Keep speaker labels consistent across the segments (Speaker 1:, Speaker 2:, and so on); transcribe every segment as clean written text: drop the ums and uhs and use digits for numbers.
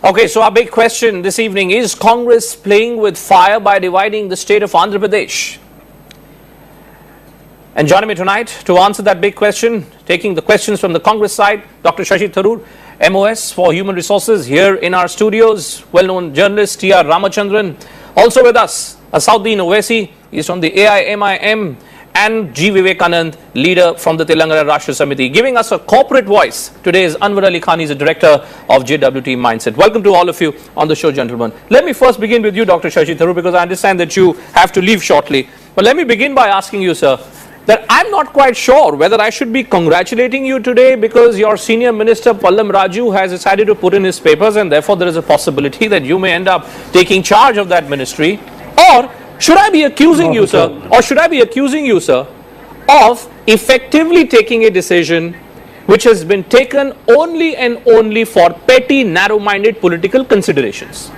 Speaker 1: Okay, so our big question this evening is Congress playing with fire by dividing the state of Andhra Pradesh? And joining me tonight to answer that big question, taking the questions from the Congress side, Dr. Shashi Tharoor, MOS for Human Resources, here in our studios, well-known journalist T.R. Ramachandran. Also with us, Asauddin Owaisi, he's from the AIMIM, and G. Vivekanand, leader from the Telangana Rashtra Samiti. Giving us a corporate voice today is Anwar Ali Khan, he's the director of JWT Mindset. Welcome to all of you on the show, gentlemen. Let me first begin with you, Dr. Shashi Tharoor, because I understand that you have to leave shortly. But let me begin by asking you, sir, that I'm not quite sure whether I should be congratulating you today because your senior minister Pallam Raju has decided to put in his papers and therefore there is a possibility that you may end up taking charge of that ministry, or should I be accusing you, sir, of effectively taking a decision which has been taken only and only for petty, narrow-minded political considerations?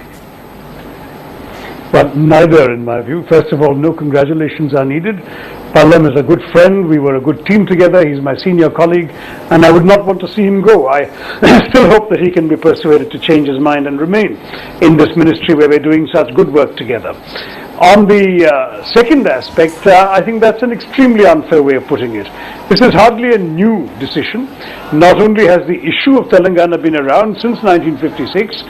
Speaker 2: But neither, in my view. First of all, no congratulations are needed. Pallam is a good friend. We were a good team together. He's my senior colleague, and I would not want to see him go. I still hope that he can be persuaded to change his mind and remain in this ministry where we're doing such good work together. On the second aspect, I think that's an extremely unfair way of putting it. This is hardly a new decision. Not only has the issue of Telangana been around since 1956,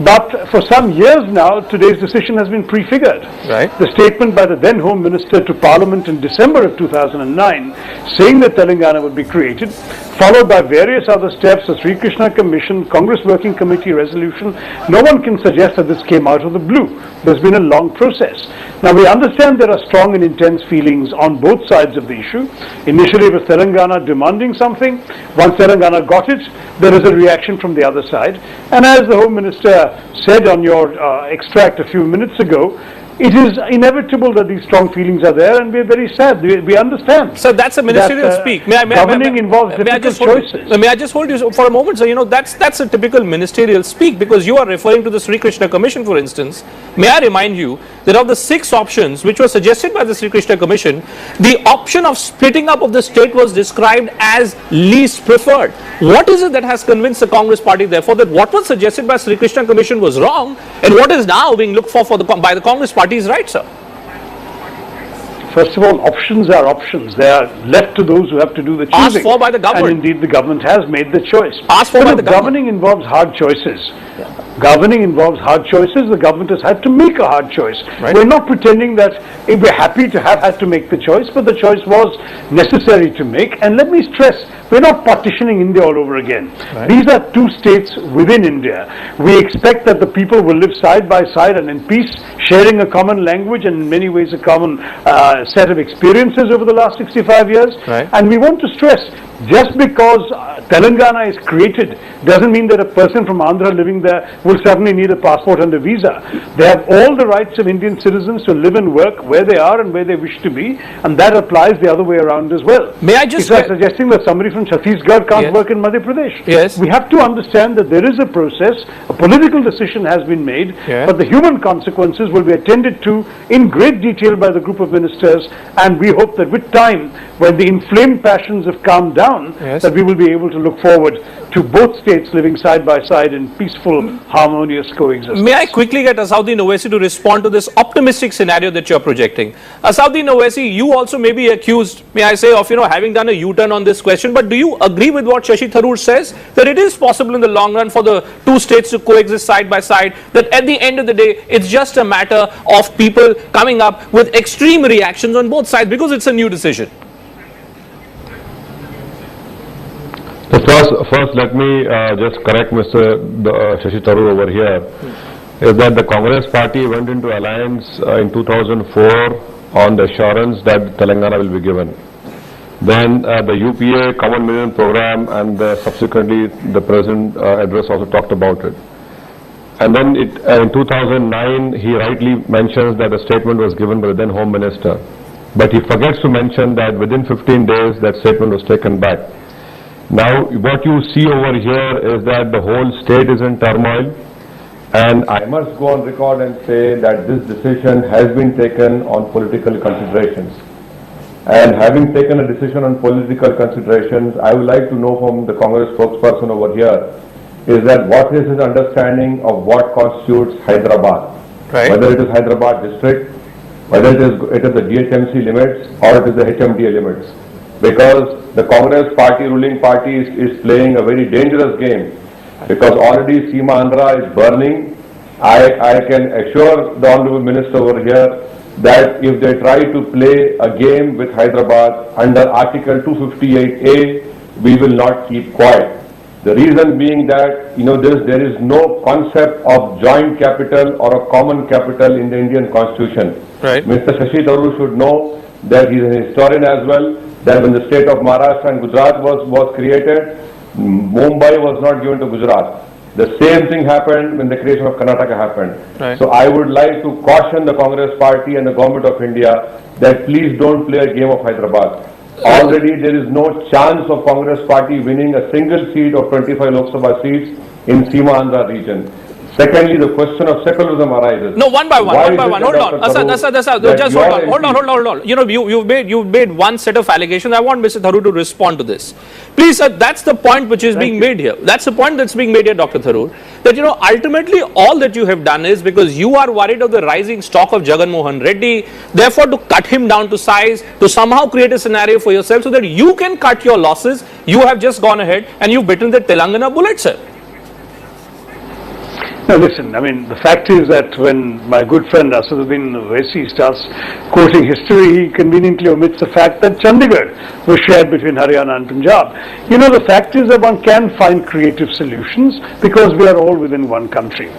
Speaker 2: but for some years now, today's decision has been prefigured.
Speaker 1: Right.
Speaker 2: The statement by the then Home Minister to Parliament in December of 2009, saying that Telangana would be created, followed by various other steps, the Sri Krishna Commission, Congress Working Committee resolution. No one can suggest that this came out of the blue. There's been a long process. Now, we understand there are strong and intense feelings on both sides of the issue. Initially, it was Telangana demanding something. Once Telangana got it, there is a reaction from the other side. And as the Home Minister said on your extract a few minutes ago, it is inevitable that these strong feelings are there, and we are very sad. We understand.
Speaker 1: So that's a ministerial speak.
Speaker 2: Governing involves difficult choices.
Speaker 1: May I just hold you for a moment? So, you know, that's a typical ministerial speak, because you are referring to the Sri Krishna Commission, for instance. May I remind you that of the 6 options which were suggested by the Sri Krishna Commission, the option of splitting up of the state was described as least preferred. What is it that has convinced the Congress party, therefore, that what was suggested by Sri Krishna Commission was wrong, and what is now being looked for by the Congress party is right, sir?
Speaker 2: First of all, options are options. They are left to those who have to do the choosing.
Speaker 1: Asked for by the government.
Speaker 2: And indeed, the government has made the choice.
Speaker 1: Asked for by the government.
Speaker 2: Governing involves hard choices. Governing involves hard choices. The government has had to make a hard choice.
Speaker 1: Right.
Speaker 2: We're not pretending that we're happy to have had to make the choice, but the choice was necessary to make. And let me stress, we're not partitioning India all over again.
Speaker 1: Right.
Speaker 2: These are 2 states within India. We expect that the people will live side by side and in peace, sharing a common language and in many ways a common set of experiences over the last 65 years.
Speaker 1: Right.
Speaker 2: And we want to stress, just because Telangana is created doesn't mean that a person from Andhra living there will suddenly need a passport and a visa. They have all the rights of Indian citizens to live and work where they are and where they wish to be, and that applies the other way around as well.
Speaker 1: May I just...
Speaker 2: It's like suggesting that somebody from Chhattisgarh can't work in Madhya Pradesh.
Speaker 1: Yes.
Speaker 2: We have to understand that there is a process, a political decision has been made, but the human consequences will be attended to in great detail by the group of ministers, and we hope that with time, when the inflamed passions have calmed down, that we will be able to look forward to both states living side by side in peaceful, harmonious coexistence.
Speaker 1: May I quickly get Asauddin Owaisi to respond to this optimistic scenario that you're projecting? Asauddin Owaisi, you also may be accused, may I say, of having done a U-turn on this question, but do you agree with what Shashi Tharoor says, that it is possible in the long run for the 2 states to coexist side by side, that at the end of the day, it's just a matter of people coming up with extreme reactions on both sides because it's a new decision?
Speaker 3: So first let me just correct Mr. Shashi Tharoor over here, is that the Congress party went into alliance in 2004 on the assurance that Telangana will be given. Then the UPA Common Million Program and subsequently the President address also talked about it. And then in 2009 he rightly mentions that the statement was given by the then Home Minister. But he forgets to mention that within 15 days that statement was taken back. Now, what you see over here is that the whole state is in turmoil, and I must go on record and say that this decision has been taken on political considerations. And having taken a decision on political considerations, I would like to know from the Congress spokesperson over here, is that what is his understanding of what constitutes Hyderabad?
Speaker 1: Right.
Speaker 3: Whether it is Hyderabad district, whether it is the DHMC limits or it is the HMDA limits. Because the Congress party, ruling party is playing a very dangerous game. Because already Seema Andhra is burning. I can assure the Honorable Minister over here that if they try to play a game with Hyderabad under Article 258A, we will not keep quiet. The reason being that, there is no concept of joint capital or a common capital in the Indian Constitution.
Speaker 1: Right.
Speaker 3: Mr. Shashi Tharoor should know that he is an historian as well, that when the state of Maharashtra and Gujarat was created, Mumbai was not given to Gujarat. The same thing happened when the creation of Karnataka happened.
Speaker 1: Right.
Speaker 3: So I would like to caution the Congress party and the government of India that please don't play a game of Hyderabad. Already there is no chance of Congress party winning a single seat of 25 Lok Sabha seats in Seema Andhra region. Secondly, the question of secularism arises.
Speaker 1: No, one by one. Hold on. Just hold on. You've made one set of allegations. I want Mr. Tharoor to respond to this. Please, sir, that's the point which is being made here. That's the point that's being made here, Dr. Tharoor. That, ultimately all that you have done is because you are worried of the rising stock of Jagan Mohan Reddy, therefore to cut him down to size, to somehow create a scenario for yourself so that you can cut your losses. You have just gone ahead and you've bitten the Telangana bullet, sir.
Speaker 2: Now listen, the fact is that when my good friend Asaduddin Owaisi starts quoting history, he conveniently omits the fact that Chandigarh was shared between Haryana and Punjab. The fact is that one can find creative solutions because we are all within one country.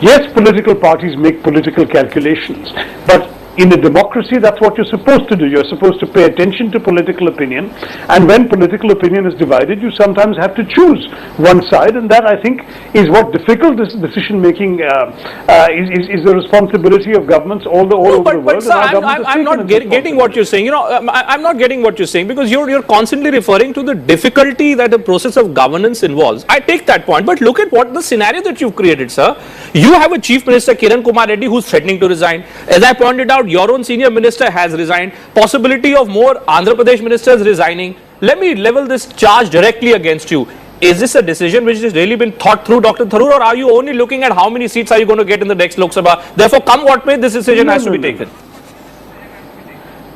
Speaker 2: Yes, political parties make political calculations, but in a democracy, that's what you're supposed to do. You're supposed to pay attention to political opinion, and when political opinion is divided, you sometimes have to choose one side, and that, I think, is what difficult decision making is the responsibility of governments all over the world.
Speaker 1: But sir, I'm not getting what you're saying. I'm not getting what you're saying because you're constantly referring to the difficulty that the process of governance involves. I take that point, but look at what the scenario that you've created, sir. You have a Chief Minister, Kiran Kumar Reddy, who's threatening to resign. As I pointed out, your own senior minister has resigned. Possibility of more Andhra Pradesh ministers resigning. Let me level this charge directly against you. Is this a decision which has really been thought through, Dr. Tharoor, or are you only looking at how many seats are you going to get in the next Lok Sabha? Therefore, come what may, this decision has to be taken.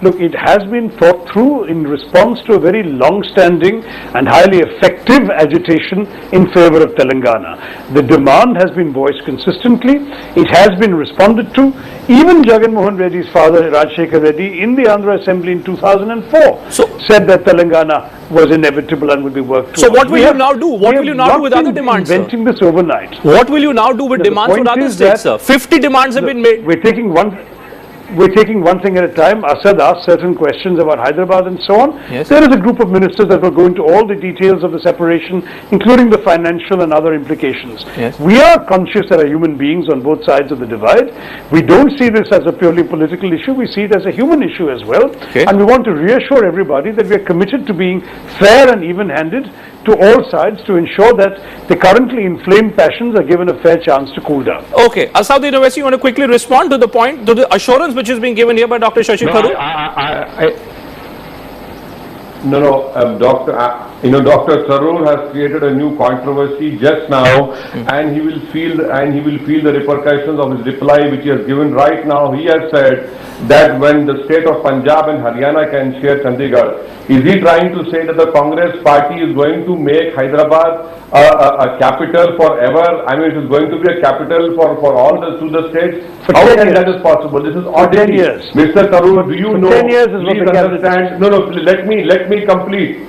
Speaker 2: Look, it has been thought through in response to a very long-standing and highly effective agitation in favor of Telangana. The demand has been voiced consistently. It has been responded to. Even Jagan Mohan Reddy's father, Rajshekhar Reddy, in the Andhra Assembly in 2004, said that Telangana was inevitable and would be worked towards.
Speaker 1: So what will you now do? What will you now do with other demands,
Speaker 2: inventing this overnight.
Speaker 1: What will you now do with demands on other states, sir? 50 demands have been made.
Speaker 2: We're taking one thing at a time. Asad asked certain questions about Hyderabad and so on.
Speaker 1: Yes.
Speaker 2: There is a group of ministers that will go into all the details of the separation, including the financial and other implications.
Speaker 1: Yes.
Speaker 2: We are conscious that are human beings on both sides of the divide. We don't see this as a purely political issue. We see it as a human issue as well.
Speaker 1: Okay.
Speaker 2: And we want to reassure everybody that we are committed to being fair and even-handed to all sides to ensure that the currently inflamed passions are given a fair chance to cool down.
Speaker 1: Okay. Asaduddin Owaisi, you want to quickly respond to the point, to the assurance which is being given here by Dr. Shashi Tharoor?
Speaker 3: Dr. Tharoor has created a new controversy just now, and he will feel the repercussions of his reply which he has given right now. He has said that when the state of Punjab and Haryana can share Chandigarh, is he trying to say that the Congress party is going to make Hyderabad a capital forever? It is going to be a capital for all the states. How can that is possible? This is oddity.
Speaker 2: 10 years.
Speaker 3: Mr. Tharoor, do you know?
Speaker 2: 10 years is
Speaker 3: please
Speaker 2: what the
Speaker 3: understand. Let me complete.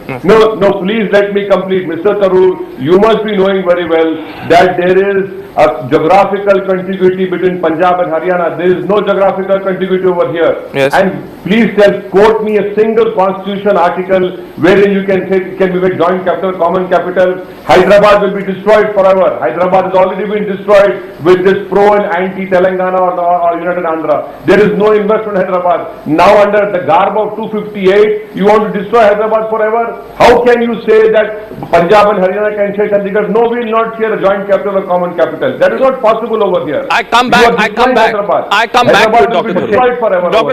Speaker 3: Please let me complete. Mr. Tharoor, you must be knowing very well that there is a geographical contiguity between Punjab and Haryana. There is no geographical contiguity over here.
Speaker 1: Yes.
Speaker 3: And please quote me a single constitution article wherein you can say can be made joint capital, common capital. Hyderabad will be destroyed forever. Hyderabad has already been destroyed with this pro and anti Telangana or United Andhra. There is no investment in Hyderabad. Now under the garb of 258, you want to destroy Hyderabad forever? How can you say that Punjab and Haryana can share Chandigarh? No, we will not share a joint capital or common capital. That is not possible over here.
Speaker 1: I come back to Dr.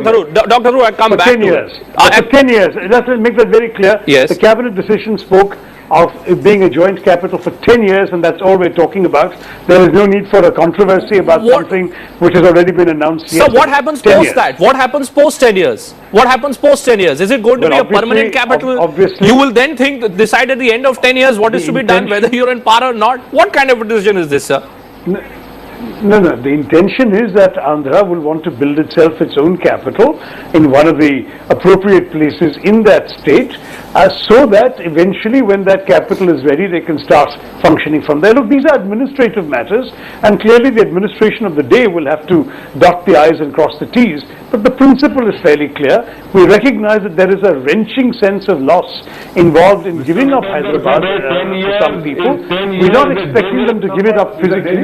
Speaker 1: Tharoor. Dr. Tharoor, I come back to
Speaker 2: 10 years. For 10 years. Let's make that very clear.
Speaker 1: Yes.
Speaker 2: The cabinet decision spoke of it being a joint capital for 10 years, and that's all we're talking about. There is no need for a controversy about something which has already been announced.
Speaker 1: So what happens post that? What happens post 10 years? What happens post 10 years? Is it going to be a permanent capital?
Speaker 2: Obviously.
Speaker 1: You will then decide at the end of 10 years what is to be done, whether you're in power or not. What kind of a decision is this, sir?
Speaker 2: No. The intention is that Andhra will want to build itself its own capital in one of the appropriate places in that state, so that eventually when that capital is ready, they can start functioning from there. Look, these are administrative matters, and clearly the administration of the day will have to dot the I's and cross the T's, but the principle is fairly clear. We recognize that there is a wrenching sense of loss involved in giving up Hyderabad to some people. We're not expecting them to give it up physically.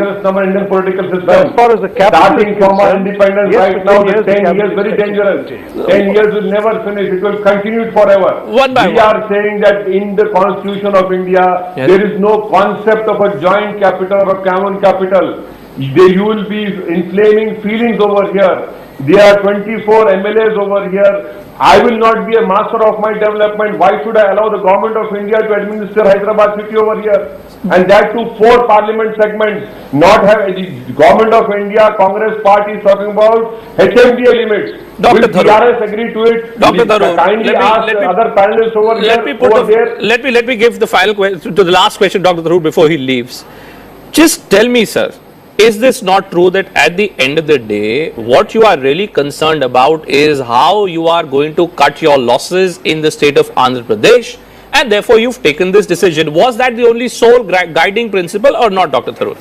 Speaker 2: As far as the capital
Speaker 4: starting from our independence right now, the 10 years very dangerous. 10 years will never finish, it will continue forever.
Speaker 1: One by
Speaker 4: we
Speaker 1: one.
Speaker 4: are saying that in the Constitution of India,
Speaker 1: Yes.
Speaker 4: there is no concept of a joint capital or a common capital. You will be inflaming feelings over here. There are 24 MLAs over here. I will not be a master of my development. Why should I allow the government of India to administer Hyderabad city over here? And that too 4 parliament segments, not have the government of India, Congress party is talking about HMDA limits.
Speaker 1: Dr.
Speaker 4: Will
Speaker 1: Tharoor.
Speaker 4: TRS agree to it?
Speaker 1: Dr. Tharoor,
Speaker 4: Kindly ask other panelists over here.
Speaker 1: Let me give the final question to the last question, Dr. Tharoor, before he leaves. Just tell me, sir, is this not true that at the end of the day, what you are really concerned about is how you are going to cut your losses in the state of Andhra Pradesh, and therefore you've taken this decision? Was that the only sole guiding principle or not, Dr. Tharoor?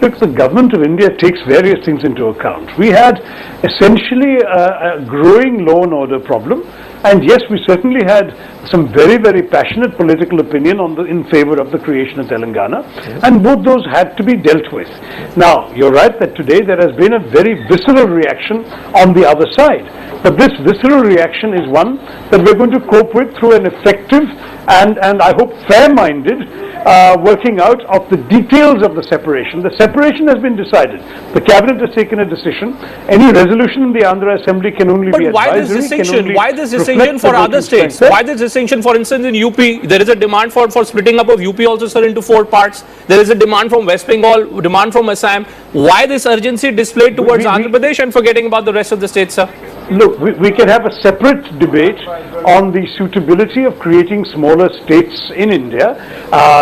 Speaker 2: Look, the government of India takes various things into account. We had essentially a growing law and order problem, and yes, we certainly had some very, very passionate political opinion in favor of the creation of Telangana, and both those had to be dealt with. Now, you're right that today there has been a very visceral reaction on the other side, but this visceral reaction is one that we're going to cope with through an effective and I hope fair-minded working out of the details of the separation. The separation has been decided. The cabinet has taken a decision. Any resolution in the Andhra Assembly can only be advisory.
Speaker 1: But why this distinction? Why this distinction for other states? Why this distinction? For instance, in UP, there is a demand for splitting up of UP also, sir, into 4 parts. There is a demand from West Bengal, demand from Assam. Why this urgency displayed towards Andhra Pradesh and forgetting about the rest of the states, sir?
Speaker 2: Look, we can have a separate debate on the suitability of creating smaller states in India.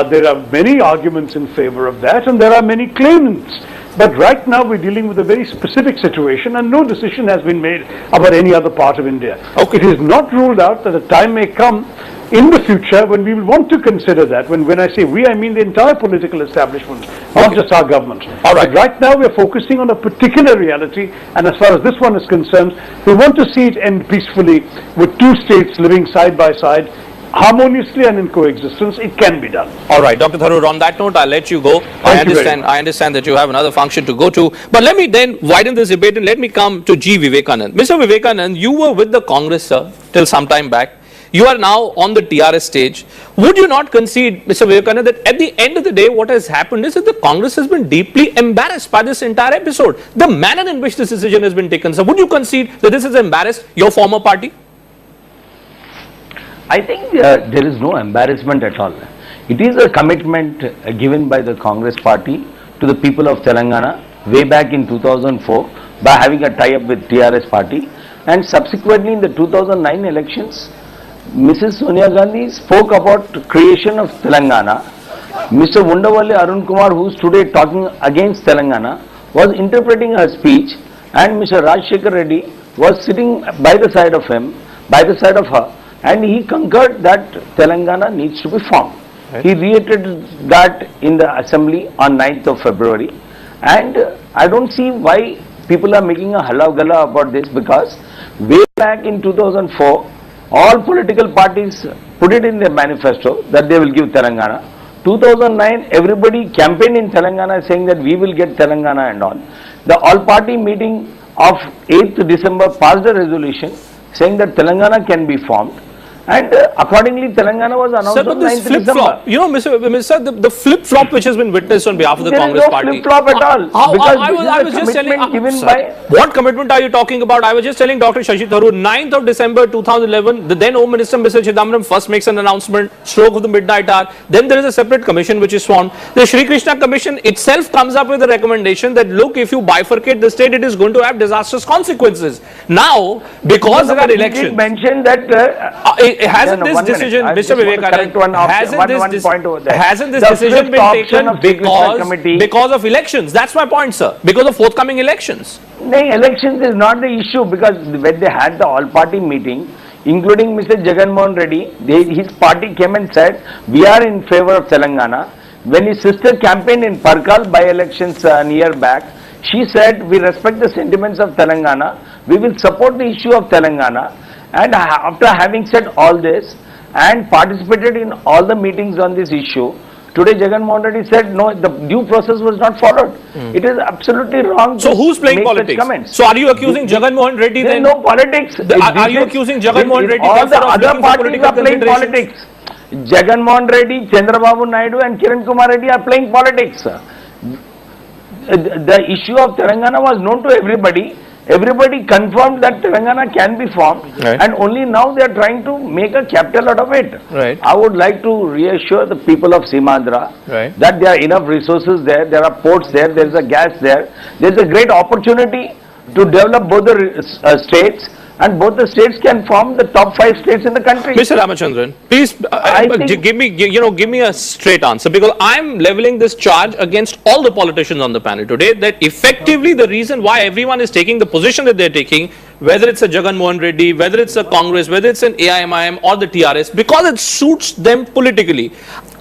Speaker 2: There are many arguments in favor of that, and there are many claimants. But right now we're dealing with a very specific situation, and no decision has been made about any other part of India.
Speaker 1: Okay.
Speaker 2: It is not ruled out that a time may come in the future when we will want to consider that. When I say we, I mean the entire political establishment, not just our government.
Speaker 1: All right.
Speaker 2: But right now we're focusing on a particular reality, and as far as this one is concerned, we want to see it end peacefully with 2 states living side by side, harmoniously and in coexistence. It can be done.
Speaker 1: All right, Dr. Tharoor, on that note, I'll let you go. I understand that you have another function to go to. But let me then widen this debate and let me come to G. Vivekanand. Mr. Vivekanand, you were with the Congress, sir, till some time back. You are now on the TRS stage. Would you not concede, Mr. Vivekanand, that at the end of the day, what has happened is that the Congress has been deeply embarrassed by this entire episode? The manner in which this decision has been taken, sir. Would you concede that this has embarrassed your former party?
Speaker 5: I think there is no embarrassment at all. It is a commitment given by the Congress party to the people of Telangana way back in 2004 by having a tie-up with TRS party, and subsequently in the 2009 elections, Mrs. Sonia Gandhi spoke about creation of Telangana. Mr. Undavali Arun Kumar, who is today talking against Telangana, was interpreting her speech, and Mr. Rajshekhar Reddy was sitting by the side of her, and he concurred that Telangana needs to be formed. Right. He reiterated that in the assembly on 9th of February, and I don't see why people are making a halla galla about this, because way back in 2004, all political parties put it in their manifesto that they will give Telangana. 2009, everybody campaigned in Telangana saying that we will get Telangana and all. The all-party meeting of 8th December passed a resolution saying that Telangana can be formed. And accordingly, Telangana was announced
Speaker 1: Sir, but
Speaker 5: on
Speaker 1: this
Speaker 5: 9th
Speaker 1: flip-flop,
Speaker 5: December.
Speaker 1: you know, Mr. The flip-flop which has been witnessed on behalf of the
Speaker 5: There is
Speaker 1: Congress
Speaker 5: no
Speaker 1: party.
Speaker 5: flip-flop at all. Because
Speaker 1: I
Speaker 5: this
Speaker 1: was
Speaker 5: is a
Speaker 1: just telling,
Speaker 5: commitment given
Speaker 1: sir,
Speaker 5: by...
Speaker 1: what commitment are you talking about? I was just telling Dr. Shashi Tharoor, 9th of December 2011, the then Home Minister Mr. Chidambaram first makes an announcement, stroke of the midnight hour. Then there is a separate commission which is formed. The Shri Krishna Commission itself comes up with a recommendation that, look, if you bifurcate the state, it is going to have disastrous consequences. Now, because there are elections,
Speaker 5: He did mention that...
Speaker 1: hasn't this decision, Mr. Vivekanand, hasn't this decision been taken because of elections? That's my point, sir. Because of forthcoming elections.
Speaker 5: No, elections is not the issue, because when they had the all-party meeting, including Mr. Jagan Mohan Reddy, his party came and said, we are in favor of Telangana. When his sister campaigned in Parkal by-elections a year back, she said, we respect the sentiments of Telangana, we will support the issue of Telangana. And after having said all this and participated in all the meetings on this issue, today Jagan Mohan Reddy said, no, the due process was not followed. It is absolutely wrong.
Speaker 1: So who's playing
Speaker 5: make such
Speaker 1: politics?
Speaker 5: comments.
Speaker 1: So are you accusing Jagan Mohan Reddy
Speaker 5: There is
Speaker 1: then?
Speaker 5: no politics.
Speaker 1: Are you accusing Jagan Mohan Reddy
Speaker 5: All the
Speaker 1: therefore of
Speaker 5: other
Speaker 1: looking for
Speaker 5: parties
Speaker 1: political
Speaker 5: are playing
Speaker 1: considerations?
Speaker 5: politics. Jagan Mohan Reddy, Chandrababu Naidu and Kiran Kumar Reddy are playing politics. The issue of Telangana was known to everybody. Everybody confirmed that Telangana can be formed,
Speaker 1: Right.
Speaker 5: and only now they are trying to make a capital out of it.
Speaker 1: Right.
Speaker 5: I would like to reassure the people of Simandra
Speaker 1: Right.
Speaker 5: that there are enough resources there are ports there is a gas there is a great opportunity to develop both the states, and both the states can form the top 5 states in the country.
Speaker 1: Mr. Ramachandran, please give me a straight answer, because I'm leveling this charge against all the politicians on the panel today, that effectively the reason why everyone is taking the position that they're taking, whether it's a Jagan Mohan Reddy, whether it's a Congress, whether it's an AIMIM or the TRS, because it suits them politically,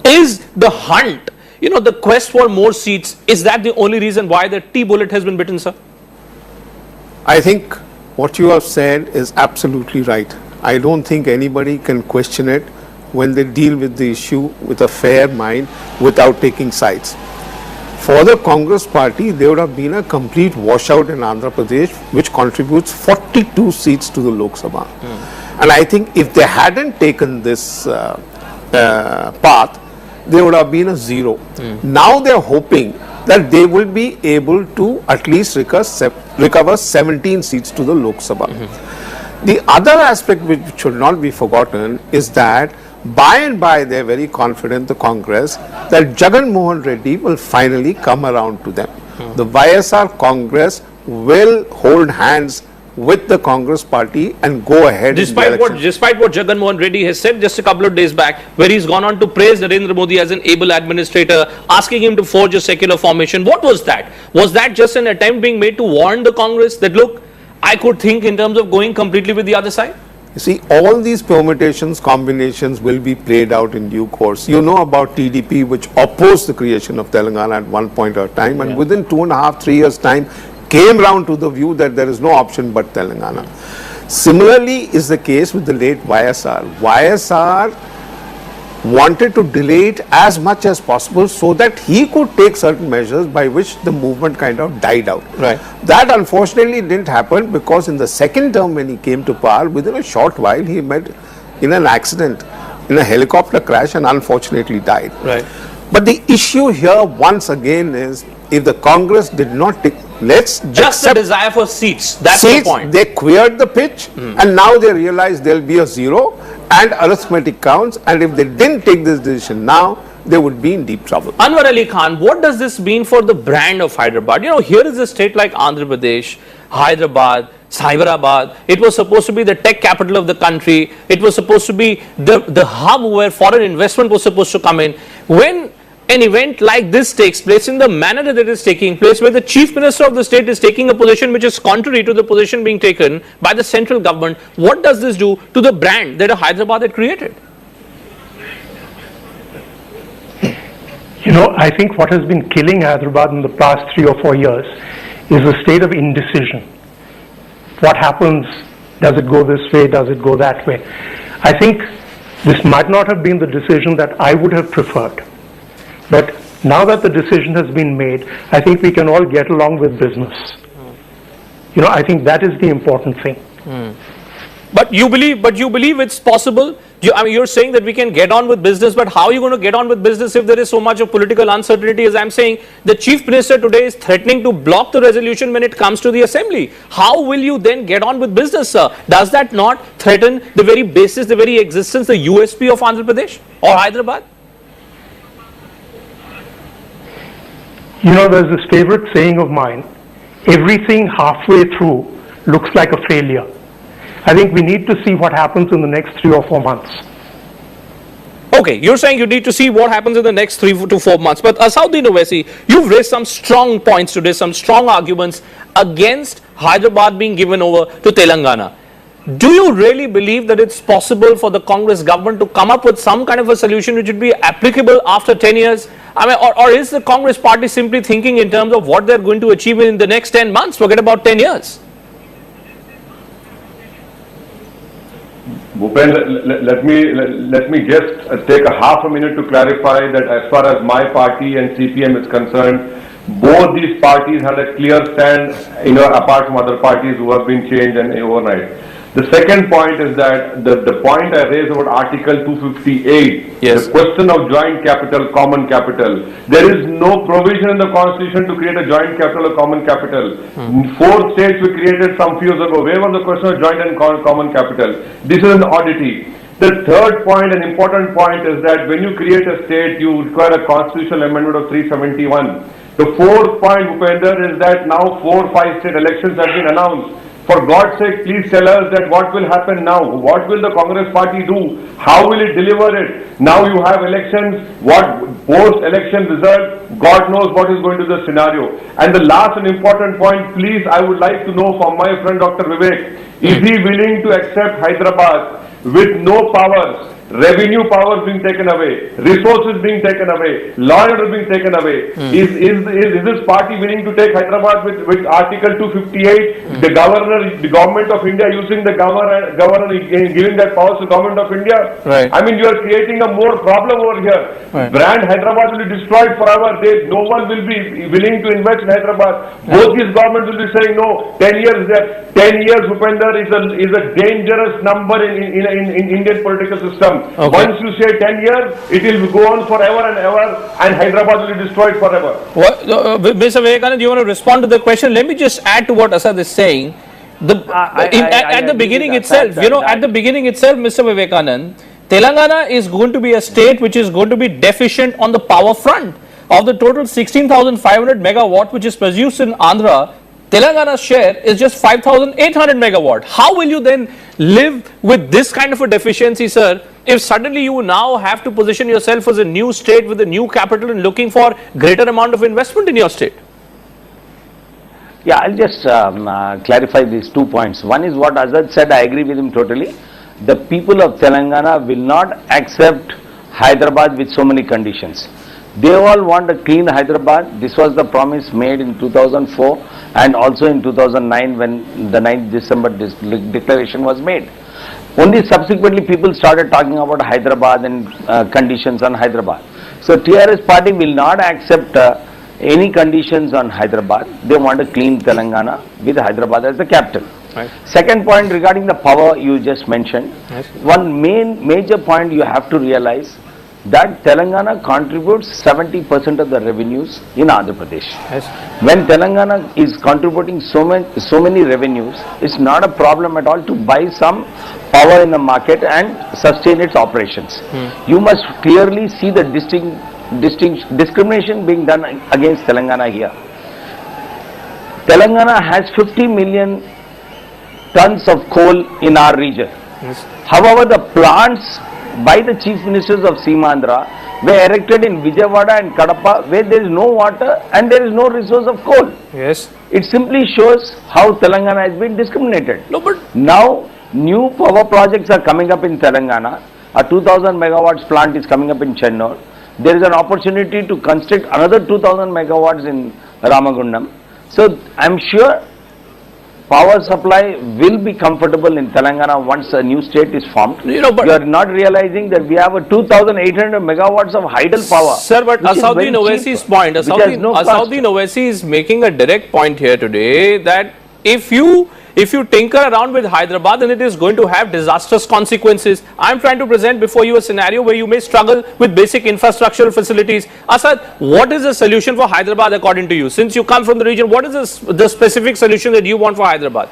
Speaker 1: is the hunt, the quest for more seats. Is that the only reason why the T-bullet has been bitten, sir?
Speaker 6: I think what you have said is absolutely right. I don't think anybody can question it when they deal with the issue with a fair mind without taking sides. For the Congress party, there would have been a complete washout in Andhra Pradesh, which contributes 42 seats to the Lok Sabha. And I think if they hadn't taken this path, there would have been a 0. Now they are hoping that they will be able to at least recover 17 seats to the Lok Sabha. The other aspect which should not be forgotten is that by and by they are very confident, the Congress, that Jagan Mohan Reddy will finally come around to them. The YSR Congress will hold hands with the Congress party and go ahead
Speaker 1: Despite what Jagan Mohan Reddy has said just a couple of days back, where he's gone on to praise Narendra Modi as an able administrator, asking him to forge a secular formation. What was that? Was that just an attempt being made to warn the Congress that, look, I could think in terms of going completely with the other side?
Speaker 6: You see, all these permutations, combinations will be played out in due course. You know about TDP, which opposed the creation of Telangana at one point of time, and within 2.5, 3 years' time, came round to the view that there is no option but Telangana. Similarly is the case with the late YSR. YSR wanted to delay it as much as possible so that he could take certain measures by which the movement kind of died out.
Speaker 1: Right.
Speaker 6: That unfortunately didn't happen, because in the second term when he came to power, within a short while he met in an accident, in a helicopter crash, and unfortunately died.
Speaker 1: Right.
Speaker 6: But the issue here once again is, if the Congress did not take, let's
Speaker 1: Just the
Speaker 6: accept
Speaker 1: desire for seats. That's
Speaker 6: seats,
Speaker 1: the point.
Speaker 6: they cleared the pitch, and now they realize there'll be a 0 and arithmetic counts, and if they didn't take this decision now, they would be in deep trouble.
Speaker 1: Anwar Ali Khan, what does this mean for the brand of Hyderabad? Here is a state like Andhra Pradesh, Hyderabad, Hyderabad. It was supposed to be the tech capital of the country. It was supposed to be the hub where foreign investment was supposed to come in. When an event like this takes place in the manner that it is taking place, where the chief minister of the state is taking a position which is contrary to the position being taken by the central government, what does this do to the brand that Hyderabad had created?
Speaker 7: I think what has been killing Hyderabad in the past 3 or 4 years is a state of indecision. What happens? Does it go this way? Does it go that way? I think this might not have been the decision that I would have preferred. But now that the decision has been made, I think we can all get along with business. I think that is the important thing.
Speaker 1: But you believe it's possible? I mean, you're saying that we can get on with business, but how are you going to get on with business if there is so much of political uncertainty? As I'm saying, the Chief Minister today is threatening to block the resolution when it comes to the Assembly. How will you then get on with business, sir? Does that not threaten the very basis, the very existence, the USP of Andhra Pradesh or Hyderabad?
Speaker 7: You know, there's this favorite saying of mine, everything halfway through looks like a failure. I think we need to see what happens in the next 3 or 4 months.
Speaker 1: Okay, you're saying you need to see what happens in the next 3 to 4 months. But Asauddin Owaisi, you've raised some strong points today, some strong arguments against Hyderabad being given over to Telangana. Do you really believe that it's possible for the Congress government to come up with some kind of a solution which would be applicable after 10 years? I mean, or is the Congress party simply thinking in terms of what they're going to achieve in the next 10 months? Forget about 10 years.
Speaker 4: Bhupendra, let me just take a half a minute to clarify that as far as my party and CPM is concerned, both these parties had a clear stand, apart from other parties who have been changed and overnight. The second point is that the point I raised about Article 258,
Speaker 1: yes,
Speaker 4: the question of joint capital, common capital. There is no provision in the Constitution to create a joint capital or common capital. 4 states were created some few years ago. Where was the question of joint and common capital? This is an oddity. The third point, an important point, is that when you create a state, you require a constitutional amendment of 371. The fourth point, Bhupender, is that now 4 or 5 state elections have been announced. For God's sake, please tell us that what will happen now? What will the Congress party do? How will it deliver it? Now you have elections, what post-election result, God knows what is going to be the scenario. And the last and important point, please, I would like to know from my friend Dr. Vivek, is he willing to accept Hyderabad with no powers, revenue powers being taken away, resources being taken away, law and order being taken away? Is this party willing to take Hyderabad with Article 258, the government of India using the governor giving that powers to the government of India?
Speaker 1: Right.
Speaker 4: I mean, you are creating a more problem over here.
Speaker 1: Right.
Speaker 4: Brand Hyderabad will be destroyed forever. No one will be willing to invest in Hyderabad. Both these governments will be saying no. 10 years there. 10 years, Bhupender, is a dangerous number in Indian political system.
Speaker 1: Okay.
Speaker 4: Once you say 10 years, it will go on forever and ever, and Hyderabad will be destroyed forever.
Speaker 1: Mr. Vivekanand, do you want to respond to the question? Let me just add to what Asad is saying. At the beginning itself, Mr. Vivekanand, Telangana is going to be a state which is going to be deficient on the power front. Of the total 16,500 megawatt which is produced in Andhra, Telangana's share is just 5,800 megawatt. How will you then live with this kind of a deficiency, sir, if suddenly you now have to position yourself as a new state with a new capital and looking for greater amount of investment in your state?
Speaker 5: Yeah, I'll just clarify these 2 points. One is what Azad said, I agree with him totally. The people of Telangana will not accept Hyderabad with so many conditions. They all want a clean Hyderabad. This was the promise made in 2004 and also in 2009 when the 9th December declaration was made. Only subsequently people started talking about Hyderabad and conditions on Hyderabad. So TRS party will not accept any conditions on Hyderabad. They want a clean Telangana with Hyderabad as the capital.
Speaker 1: Right.
Speaker 5: Second point regarding the power you just mentioned.
Speaker 1: Yes.
Speaker 5: One major point you have to realize that Telangana contributes 70% of the revenues in Andhra Pradesh.
Speaker 1: Yes.
Speaker 5: When Telangana is contributing so many revenues, it's not a problem at all to buy some power in the market and sustain its operations. You must clearly see the discrimination being done against Telangana here. Telangana has 50 million tons of coal in our region.
Speaker 1: Yes.
Speaker 5: However, the plants by the chief ministers of Seemandhra were erected in Vijayawada and Kadapa where there is no water and there is no resource of coal.
Speaker 1: Yes.
Speaker 5: It simply shows how Telangana has been discriminated.
Speaker 1: No, but
Speaker 5: now new power projects are coming up in Telangana. A 2000 megawatts plant is coming up in Chennur. There is an opportunity to construct another 2000 megawatts in Ramagundam. So I am sure power supply will be comfortable in Telangana once a new state is formed. You are not realizing that we have a 2,800 megawatts of idle power.
Speaker 1: Sir, but Asauddin Owaisi's point, Asauddin Owaisi is making a direct point here today that if you tinker around with Hyderabad, then it is going to have disastrous consequences. I'm trying to present before you a scenario where you may struggle with basic infrastructural facilities. Asad, what is the solution for Hyderabad according to you? Since you come from the region, what is the specific solution that you want for Hyderabad?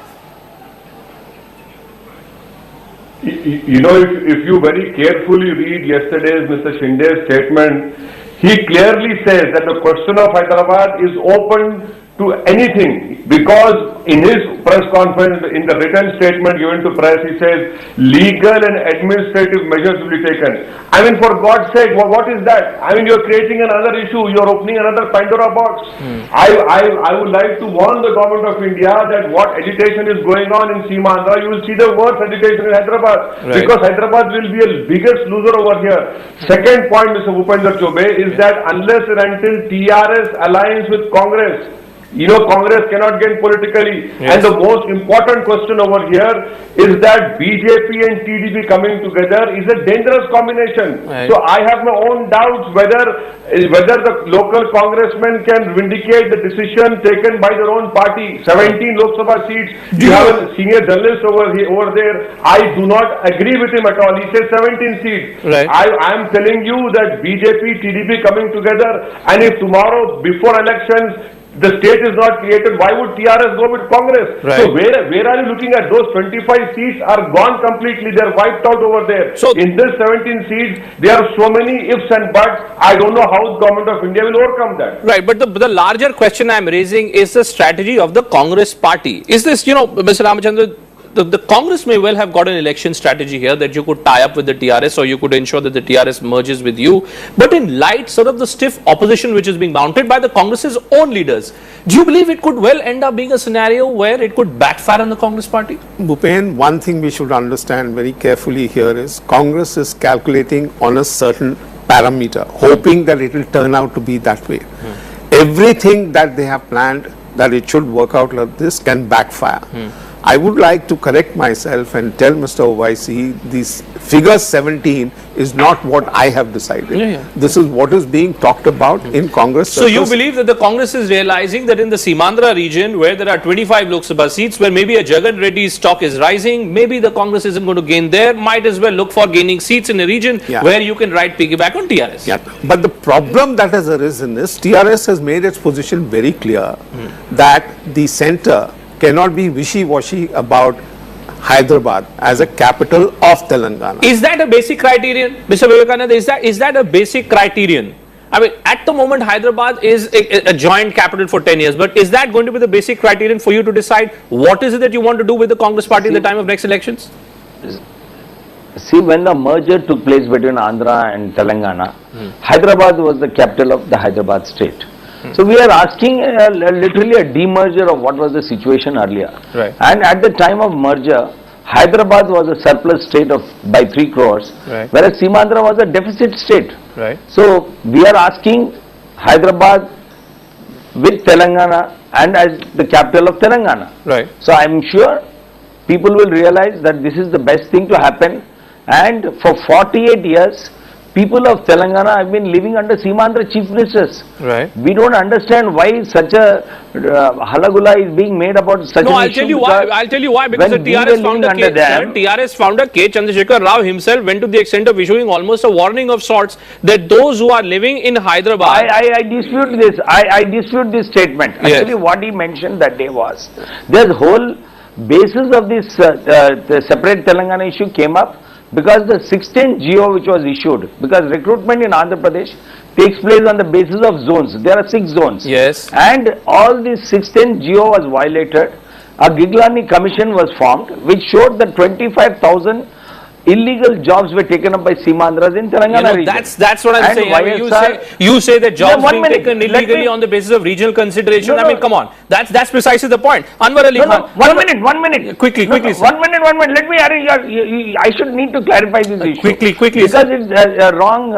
Speaker 4: You know, if you very carefully read yesterday's Mr. Shinde's statement, he clearly says that the question of Hyderabad is open to anything, because in his press conference, in the written statement given to press, he says legal and administrative measures will be taken. I mean, for God's sake, what is that? I mean, you're creating another issue, you're opening another Pandora box. I would like to warn the government of India that what agitation is going on in Seemandhra, you will see the worst agitation in Hyderabad, because Hyderabad will be a biggest loser over here. Second point, Mr. Bhupender Chobe, is that unless and until TRS aligns with Congress, you know, Congress cannot gain politically. And the most important question over here is that BJP and TDP coming together is a dangerous combination. So I have my own doubts whether the local congressmen can vindicate the decision taken by their own party. 17 Lok Sabha seats. You have a senior journalist over there. I do not agree with him at all. He says 17 seats. I am telling you that BJP, TDP coming together, and if tomorrow before elections the state is not created, why would TRS go with Congress? So where are you looking at? Those 25 seats are gone completely. They are wiped out over there. So in this 17 seats, there are so many ifs and buts. I don't know how the government of India will overcome that.
Speaker 1: Right, but the larger question I am raising is the strategy of the Congress party. Is this, you know, Mr. Ramachandran, the Congress may well have got an election strategy here that you could tie up with the TRS, or you could ensure that the TRS merges with you. But in light sort of the stiff opposition which is being mounted by the Congress's own leaders, do you believe it could well end up being a scenario where it could backfire on the Congress party?
Speaker 6: Bhupen, one thing we should understand very carefully here is Congress is calculating on a certain parameter, hoping that it will turn out to be that way. Everything that they have planned that it should work out like this can backfire. I would like to correct myself and tell Mr. Owaisi, this figure 17 is not what I have decided. This is what is being talked about in Congress.
Speaker 1: So you believe that the Congress is realizing that in the Seemandhra region, where there are 25 Lok Sabha seats, where maybe a Jagan Reddy's stock is rising, maybe the Congress isn't going to gain there, might as well look for gaining seats in a region where you can ride piggyback on TRS.
Speaker 6: But the problem that has arisen is TRS has made its position very clear that the centre cannot be wishy-washy about Hyderabad as a capital of Telangana.
Speaker 1: Is that a basic criterion, Mr. Vivekananda? Is that a basic criterion? I mean, at the moment, Hyderabad is a joint capital for 10 years, but is that going to be the basic criterion for you to decide what is it that you want to do with the Congress party at the time of next elections?
Speaker 5: See, when the merger took place between Andhra and Telangana, Hyderabad was the capital of the Hyderabad state. So we are asking literally a demerger of what was the situation earlier. And at the time of merger, Hyderabad was a surplus state of by 3 crores, whereas Seemandhra was a deficit state. So we are asking Hyderabad with Telangana and as the capital of Telangana. So I am sure people will realize that this is the best thing to happen, and for 48 years people of Telangana have been living under Seemandhra chief ministers. We don't understand why such a halagula is being made about such an issue.
Speaker 1: I'll tell you why. Because the TRS founder K. Chandrasekhar Rao himself went to the extent of issuing almost a warning of sorts that those who are living in Hyderabad.
Speaker 5: I dispute this. I dispute this statement. Actually, what he mentioned that day was the whole basis of this the separate Telangana issue came up because the 16th GO which was issued, because recruitment in Andhra Pradesh takes place on the basis of zones. There are 6 zones. And all these 16th GO was violated. A Giglani commission was formed which showed that 25,000 illegal jobs were taken up by Seemandhras in Telangana region.
Speaker 1: That's what I'm saying. I mean, you say that jobs being taken illegally on the basis of regional consideration. I mean, come on. That's precisely the point. Anwar Ali Khan.
Speaker 5: One minute.
Speaker 1: Quickly.
Speaker 5: 1 minute. Let me arrange. I should need to clarify this issue.
Speaker 1: Quickly.
Speaker 5: Because it's wrong.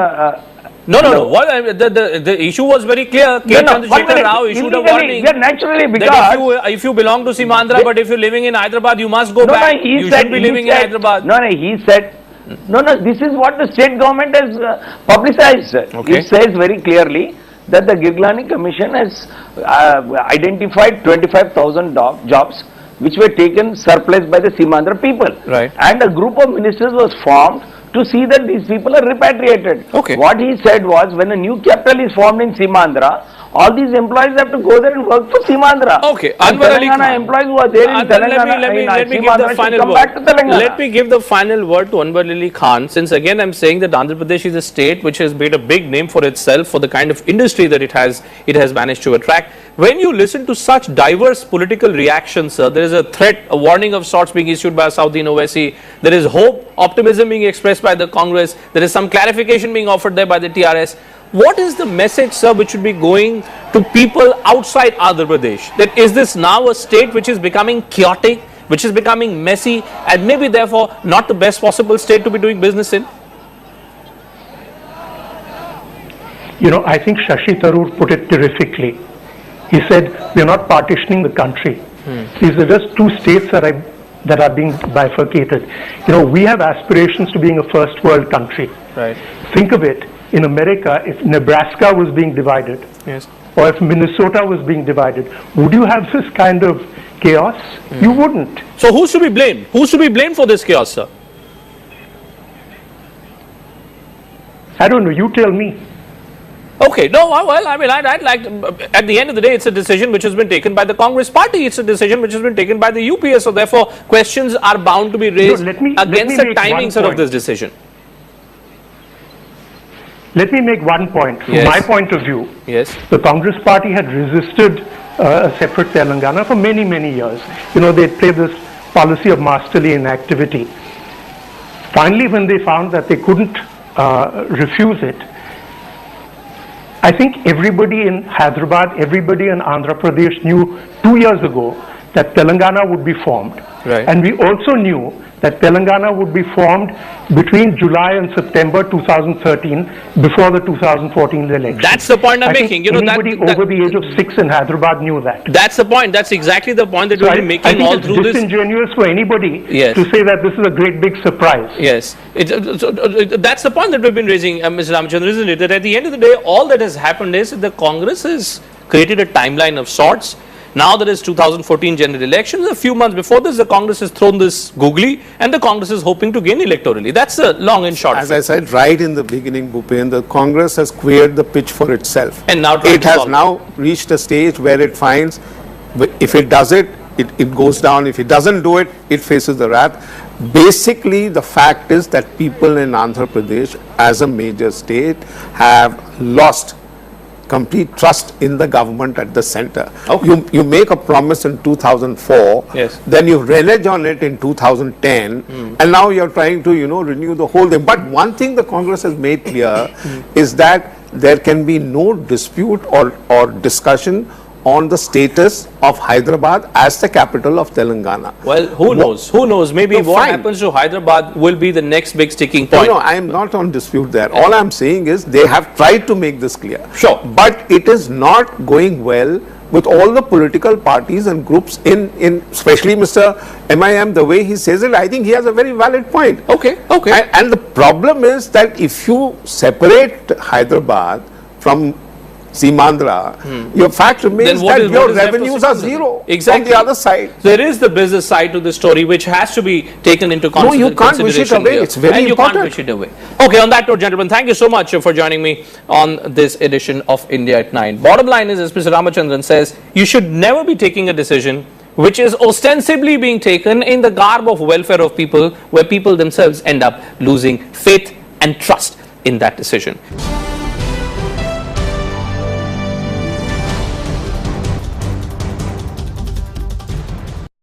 Speaker 1: No. The issue was very clear. K. Chandrasekhar Rao issued a warning.
Speaker 5: Naturally, because
Speaker 1: that if you belong to Seemandhra, but if you're living in Hyderabad, you must go back. You shouldn't be living in Hyderabad.
Speaker 5: He said. No, this is what the state government has publicized. It says very clearly that the Giglani Commission has identified 25,000 jobs which were taken surplus by the Simandra people.
Speaker 1: Right.
Speaker 5: And a group of ministers was formed to see that these people are repatriated.
Speaker 1: Okay.
Speaker 5: What he said was, when a new capital is formed in Simandra, all these employees have to go there and work for Simandra.
Speaker 1: Okay,
Speaker 5: And
Speaker 1: Anwar Ali
Speaker 5: Telangana
Speaker 1: Khan.
Speaker 5: employees who are there in Telangana,
Speaker 1: Let me give
Speaker 5: Simandra
Speaker 1: the
Speaker 5: should
Speaker 1: final
Speaker 5: come
Speaker 1: word.
Speaker 5: back to Telangana.
Speaker 1: Let me give the final word to Anwar Ali Khan, since again I'm saying that Andhra Pradesh is a state which has made a big name for itself for the kind of industry that it has managed to attract. When you listen to such diverse political reactions, sir, there is a threat, a warning of sorts being issued by Sauddin Owaisi. There is hope, optimism being expressed by the Congress. There is some clarification being offered there by the TRS. What is the message, sir, which should be going to people outside Andhra Pradesh? That is this now a state which is becoming chaotic, which is becoming messy, and maybe therefore not the best possible state to be doing business in?
Speaker 7: You know, I think Shashi Tharoor put it terrifically. He said, we're not partitioning the country. These are just two states that are being bifurcated. You know, we have aspirations to being a first world country.
Speaker 1: Right.
Speaker 7: Think of it, in America, if Nebraska was being divided,
Speaker 1: Yes.
Speaker 7: or if Minnesota was being divided, would you have this kind of chaos? You wouldn't.
Speaker 1: So who should be blamed? Who should be blamed for this chaos, sir?
Speaker 7: I don't know, you tell me.
Speaker 1: Okay, no, well, I mean, I'd like, at the end of the day, it's a decision which has been taken by the Congress party. It's a decision which has been taken by the UPA. So therefore, questions are bound to be raised
Speaker 7: let me
Speaker 1: against the
Speaker 7: make one
Speaker 1: timing, sir, of
Speaker 7: point.
Speaker 1: this decision.
Speaker 7: Let me make one point. From
Speaker 1: Yes.
Speaker 7: my point of view,
Speaker 1: Yes.
Speaker 7: the Congress party had resisted a separate Telangana for many, many years. You know, they played this policy of masterly inactivity. Finally, when they found that they couldn't refuse it, I think everybody in Hyderabad, everybody in Andhra Pradesh knew 2 years ago that Telangana would be formed.
Speaker 1: Right.
Speaker 7: And we also knew that Telangana would be formed between July and September 2013, before the 2014 election.
Speaker 1: That's the point I'm
Speaker 7: I think
Speaker 1: making. You know,
Speaker 7: anybody over the age of 6 in Hyderabad knew that.
Speaker 1: that's the point. That's exactly the point that
Speaker 7: So
Speaker 1: we've
Speaker 7: I
Speaker 1: been
Speaker 7: think
Speaker 1: making all
Speaker 7: it's
Speaker 1: through this.
Speaker 7: disingenuous for anybody
Speaker 1: Yes.
Speaker 7: to say that this is a great big surprise.
Speaker 1: Yes, that's the point that we've been raising, Mr. Ramachandran, isn't it? That at the end of the day, all that has happened is that the Congress has created a timeline of sorts. Now there is 2014 general elections. A few months before this, the Congress has thrown this googly, and the Congress is hoping to gain electorally. That's the long and short.
Speaker 6: As I said right in the beginning, Bhupen, the Congress has cleared the pitch for itself.
Speaker 1: And now trying
Speaker 6: it
Speaker 1: to
Speaker 6: has
Speaker 1: solve it.
Speaker 6: now reached a stage where it finds, if it does it, it goes down. If it doesn't do it, it faces the wrath. Basically, the fact is that people in Andhra Pradesh, as a major state, have lost complete trust in the government at the center.
Speaker 1: Okay.
Speaker 6: You make a promise in 2004,
Speaker 1: Yes.
Speaker 6: then you renege on it in 2010, and now you're trying to, renew the whole thing. But one thing the Congress has made clear is that there can be no dispute or discussion on the status of Hyderabad as the capital of Telangana.
Speaker 1: Well, who knows? Who knows? Maybe
Speaker 6: No,
Speaker 1: what
Speaker 6: fine.
Speaker 1: happens to Hyderabad will be the next big sticking
Speaker 6: No,
Speaker 1: point.
Speaker 6: no, I am not on dispute there. All I'm saying is they have tried to make this clear.
Speaker 1: Sure.
Speaker 6: But it is not going well with all the political parties and groups in especially Mr. MIM, the way he says it, I think he has a very valid point.
Speaker 1: Okay, okay.
Speaker 6: And the problem is that if you separate Hyderabad from Simandra, your fact remains
Speaker 1: what
Speaker 6: that
Speaker 1: is-
Speaker 6: your
Speaker 1: what is left of
Speaker 6: revenues are
Speaker 1: Simandra?
Speaker 6: zero
Speaker 1: Exactly.
Speaker 6: on the other side.
Speaker 1: There is the business side to the story which has to be taken into
Speaker 6: No, you can't wish it
Speaker 1: consideration
Speaker 6: away.
Speaker 1: here.
Speaker 6: It's very
Speaker 1: and you
Speaker 6: important.
Speaker 1: can't wish it away. Okay, on that note, gentlemen, thank you so much for joining me on this edition of India at 9. Bottom line is, as Mr. Ramachandran says, you should never be taking a decision which is ostensibly being taken in the garb of welfare of people, where people themselves end up losing faith and trust in that decision.